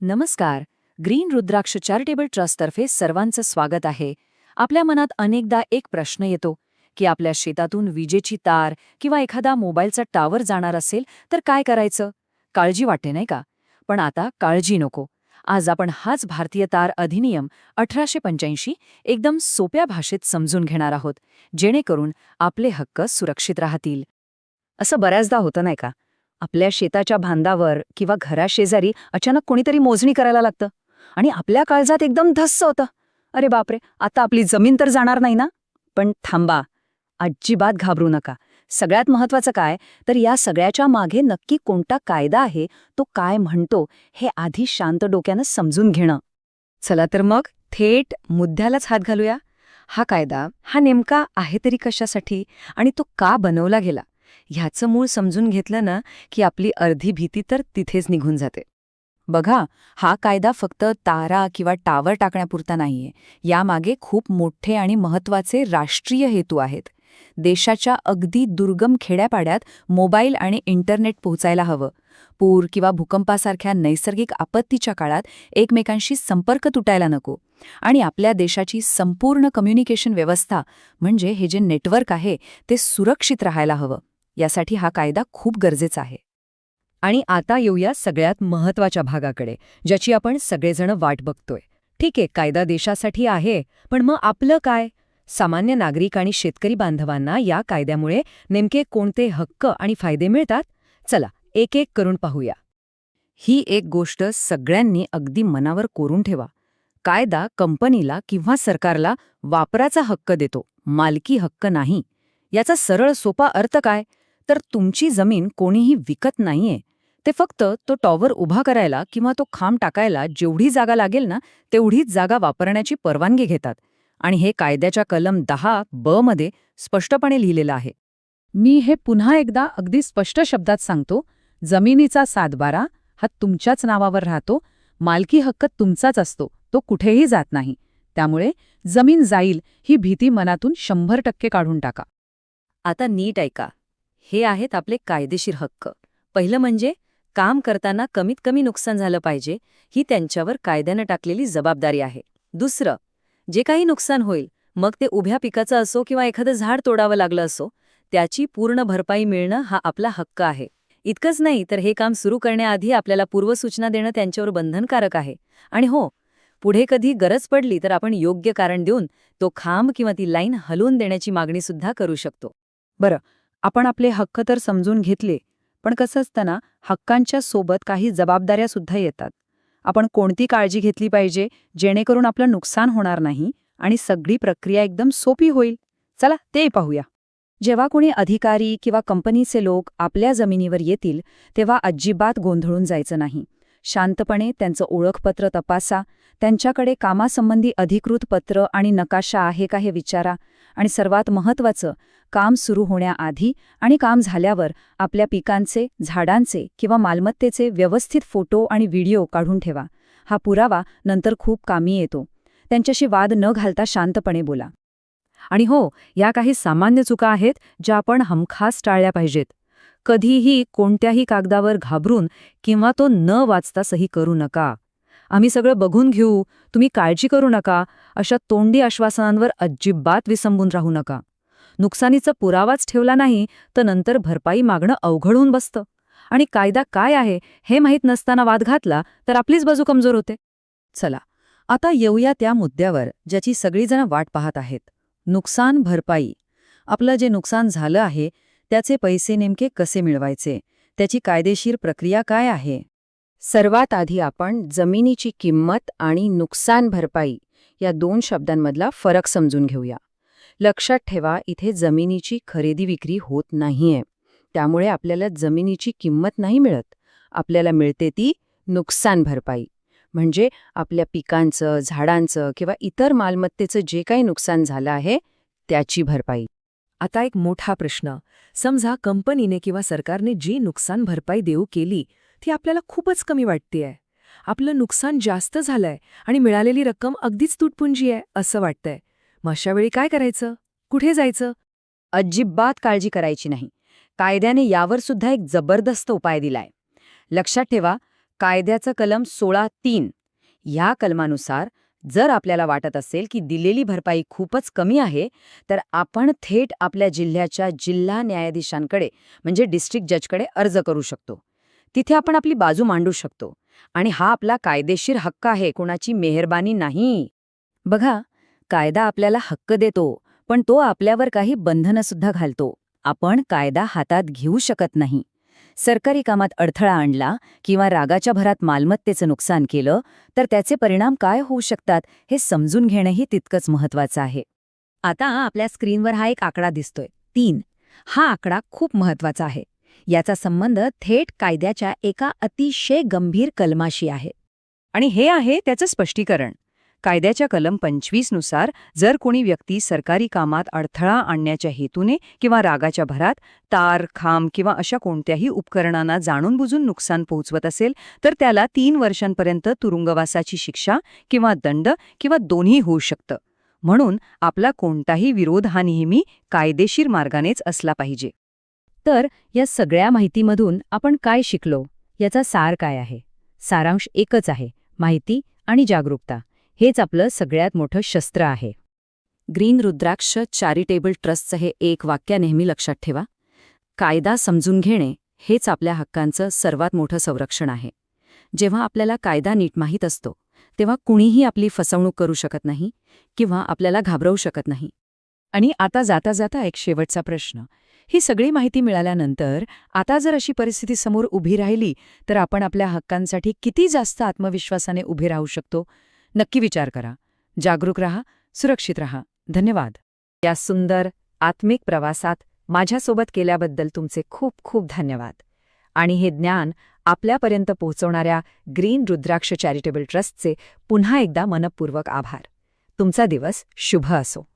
नमस्कार. ग्रीन रुद्राक्ष चॅरिटेबल ट्रस्टतर्फे सर्वांचं स्वागत आहे. आपल्या मनात अनेकदा एक प्रश्न येतो की आपल्या शेतातून विजेची तार किंवा एखादा मोबाईलचा टावर जाणार असेल तर काय करायचं? काळजी वाटते नाही का? पण आता काळजी नको. आज आपण हाच भारतीय तार अधिनियम 1885 एकदम सोप्या भाषेत समजून घेणार आहोत, जेणेकरून आपले हक्क सुरक्षित राहतील. असं बऱ्याचदा होतं नाही का? आपल्या शेताच्या बांधावर किंवा घराशेजारी अचानक कोणीतरी मोजणी करायला लागतं आणि आपल्या काळजात एकदम धस्स होतं. अरे बापरे, आता आपली जमीन तर जाणार नाही ना? पण थांबा, अजिबात घाबरू नका. सगळ्यात महत्वाचं काय, तर या सगळ्याच्या मागे नक्की कोणता कायदा आहे, तो काय म्हणतो, हे आधी शांत डोक्यानं समजून घेणं. चला तर मग थेट मुद्द्यालाच हात घालूया. हा नेमका आहे तरी कशासाठी आणि तो का बनवला गेला, ह्याचं मूळ समजून घेतलं ना की आपली अर्धी भीती तर तिथेच निघून जाते. बघा, हा कायदा फक्त तारा किंवा टावर टाकण्यापुरता नाहीये. यामागे खूप मोठे आणि महत्वाचे राष्ट्रीय हेतू आहेत. देशाच्या अगदी दुर्गम खेड्यापाड्यात मोबाईल आणि इंटरनेट पोहोचायला हवं. पूर किंवा भूकंपासारख्या नैसर्गिक आपत्तीच्या काळात एकमेकांशी संपर्क तुटायला नको. आणि आपल्या देशाची संपूर्ण कम्युनिकेशन व्यवस्था, म्हणजे हे जे नेटवर्क आहे, ते सुरक्षित राहायला हवं. यासाठी हा कायदा खूप गरजेचा आहे. आणि आता येऊया सगळ्यात महत्वाच्या भागाकडे, ज्याची आपण सगळेजण वाट बघतोय. ठीक आहे, कायदा देशासाठी आहे, पण मग आपलं काय? सामान्य नागरिक आणि शेतकरी बांधवांना या कायद्यामुळे नेमके कोणते हक्क आणि फायदे मिळतात? चला, एक एक करून पाहूया. ही एक गोष्ट सगळ्यांनी अगदी मनावर कोरून ठेवा. कायदा कंपनीला किंवा सरकारला वापराचा हक्क देतो, मालकी हक्क नाही. याचा सरळ सोपा अर्थ काय? तर तुमची जमीन कोणीही विकत नाहीये. ते फक्त तो टॉवर उभा करायला किंवा तो खांब टाकायला जेवढी जागा लागेल ना, तेवढीच जागा वापरण्याची परवानगी घेतात. आणि हे कायद्याच्या कलम 10(ब) मध्ये स्पष्टपणे लिहिलेलं आहे. मी हे पुन्हा एकदा अगदी स्पष्ट शब्दात सांगतो. जमिनीचा सातबारा हा तुमच्याच नावावर राहतो. मालकी हक्क तुमचाच असतो, तो कुठेही जात नाही. त्यामुळे जमीन जाईल ही भीती मनातून 100% काढून टाका. आता नीट ऐका. हे आहेत आपले कायदेशीर हक्क. पहिलं म्हणजे काम करताना कमीत कमी नुकसान झालं पाहिजे, ही त्यांच्यावर कायद्यानं टाकलेली जबाबदारी आहे. दुसरं, जे काही नुकसान होईल, मग ते उभ्या पिकाचं असो किंवा एखादं झाड तोडावं लागलं असो, त्याची पूर्ण भरपाई मिळणं हा आपला हक्क आहे. इतकंच नाही तर हे काम सुरू करण्याआधी आपल्याला पूर्वसूचना देणं त्यांच्यावर बंधनकारक आहे. आणि हो, पुढे कधी गरज पडली तर आपण योग्य कारण देऊन तो खांब किंवा ती लाईन हलवून देण्याची मागणी सुद्धा करू शकतो. बरं, आपण आपले हक्क तर समजून घेतले, पण कसं असतं ना, हक्कांच्या सोबत काही जबाबदाऱ्या सुद्धा येतात. आपण कोणती काळजी घेतली पाहिजे जेणेकरून आपलं नुकसान होणार नाही आणि सगळी प्रक्रिया एकदम सोपी होईल? चला ते पाहूया. जेव्हा कोणी अधिकारी किंवा कंपनीचे लोक आपल्या जमिनीवर येतील, तेव्हा अजिबात गोंधळून जायचं नाही. शांतपणे त्यांचं ओळखपत्र तपासा, त्यांच्याकडे कामासंबंधी अधिकृत पत्र आणि नकाशा आहे का हे विचारा. आणि सर्वात महत्त्वाचं, काम सुरू होण्याआधी आणि काम झाल्यावर आपल्या पिकांचे, झाडांचे किंवा मालमत्तेचे व्यवस्थित फोटो आणि व्हिडिओ काढून ठेवा. हा पुरावा नंतर खूप कामी येतो. त्यांच्याशी वाद न घालता शांतपणे बोला. आणि हो, या काही सामान्य चुका आहेत ज्या आपण हमखास टाळल्या पाहिजेत. कधीही कोणत्याही कागदावर घाबरून किंवा तो न वाचता सही करू नका. आम्ही सगळं बघून घेऊ, तुम्ही काळजी करू नका, अशा तोंडी आश्वासनांवर अजिबात विसंबून राहू नका. नुकसानीचा पुरावाच ठेवला नाही तर नंतर भरपाई मागणं अवघड होऊन बसतं. आणि कायदा काय आहे हे माहीत नसताना वाद घातला तर आपलीच बाजू कमजोर होते. चला, आता येऊया त्या मुद्द्यावर ज्याची सगळीजण वाट पाहत आहेत. नुकसान भरपाई. आपलं जे नुकसान झालं आहे त्याचे पैसे नेमके कसे मिळवायचे, त्याची कायदेशीर प्रक्रिया काय आहे? सर्वात आधी आपण जमिनीची किंमत आणि नुकसान भरपाई या 2 शब्दांमधला फरक समजून घेऊया. लक्षात ठेवा, इथे जमिनीची खरेदी विक्री होत नाहीये. त्यामुळे आपल्याला जमिनीची किंमत नाही मिळत. आपल्याला मिळते ती नुकसान भरपाई. म्हणजे आपल्या पिकांचं, झाडांचं किंवा इतर मालमत्तेचं जे काही नुकसान झालं आहे त्याची भरपाई. आता एक मोठा प्रश्न. समजा कंपनीने किंवा सरकारने जी नुकसान भरपाई देऊ केली ती आपल्याला खूपच कमी वाटतेय. आपलं नुकसान जास्त झालंय आणि मिळालेली रक्कम अगदीच तुटपुंजी आहे असं वाटतंय. मग अशा वेळी काय करायचं? कुठे जायचं? अजिबात काळजी करायची नाही. कायद्याने यावर सुद्धा एक जबरदस्त उपाय दिलाय. लक्षात ठेवा, कायद्याचं कलम 16(3). या कलमानुसार जर आपल्याला वाटत असेल की दिलेली भरपाई खूपच कमी आहे, तर आपण थेट आपल्या जिल्ह्याच्या जिल्हा न्यायाधीशांकडे म्हणजे डिस्ट्रिक्ट जजकडे अर्ज करू शकतो. तिथे आपण आपली बाजू मांडू शकतो. आणि हा आपला कायदेशीर हक्क आहे, कोणाची मेहरबानी नाही. बघा, कायदा आपल्याला हक्क देतो, पण तो आपल्यावर काही बंधनं सुद्धा घालतो. आपण कायदा हातात घेऊ शकत नाही. सरकारी कामात अडथळा आणला किंवा रागाच्या भरात मालमत्तेचं नुकसान केलं तर त्याचे परिणाम काय होऊ शकतात हे समजून घेणंही तितकंच महत्वाचं आहे. आता आपल्या स्क्रीनवर हा एक आकडा दिसतोय, 3. हा आकडा खूप महत्वाचा आहे. याचा संबंध थेट कायद्याच्या एका अतिशय गंभीर कलमाशी आहे. आणि हे आहे त्याचं स्पष्टीकरण. कायद्याच्या कलम 25 नुसार जर कोणी व्यक्ती सरकारी कामात अडथळा आणण्याच्या हेतूने किंवा रागाच्या भरात तार, खांब किंवा अशा कोणत्याही उपकरणांना जाणून बुजून नुकसान पोहोचवत असेल तर त्याला 3 वर्षांपर्यंत तुरुंगवासाची शिक्षा किंवा दंड किंवा दोन्ही होऊ शकतं. म्हणून आपला कोणताही विरोध हा नेहमी कायदेशीर मार्गानेच असला पाहिजे. तर या सगळ्या माहितीमधून आपण काय शिकलो याचा सार काय आहे? सारांश एकच आहे, माहिती आणि जागरूकता हेच आपलं सगळ्यात मोठं शस्त्र आहे. ग्रीन रुद्राक्ष चॅरिटेबल ट्रस्टचं हे एक वाक्य नेहमी लक्षात ठेवा. कायदा समजून घेणे हेच आपल्या हक्कांचं सर्वात मोठं संरक्षण आहे. जेव्हा आपल्याला कायदा नीट माहीत असतो तेव्हा कुणीही आपली फसवणूक करू शकत नाही किंवा आपल्याला घाबरवू शकत नाही. आणि आता जाता जाता एक शेवटचा प्रश्न. ही सगळी माहिती मिळाल्यानंतर आता जर अशी परिस्थिती समोर उभी राहिली तर आपण आपल्या हक्कांसाठी किती जास्त आत्मविश्वासाने उभे राहू शकतो? नक्की विचार करा. जागरूक रहा, सुरक्षित रहा. धन्यवाद. या सुंदर आत्मिक प्रवासात माझ्यासोबत केल्याबद्दल तुमचे खूप खूप धन्यवाद. आणि हे ज्ञान आपल्यापर्यंत पोहोचवणाऱ्या ग्रीन रुद्राक्ष चॅरिटेबल ट्रस्टचे पुन्हा एकदा मनपूर्वक आभार. तुमचा दिवस शुभ असो.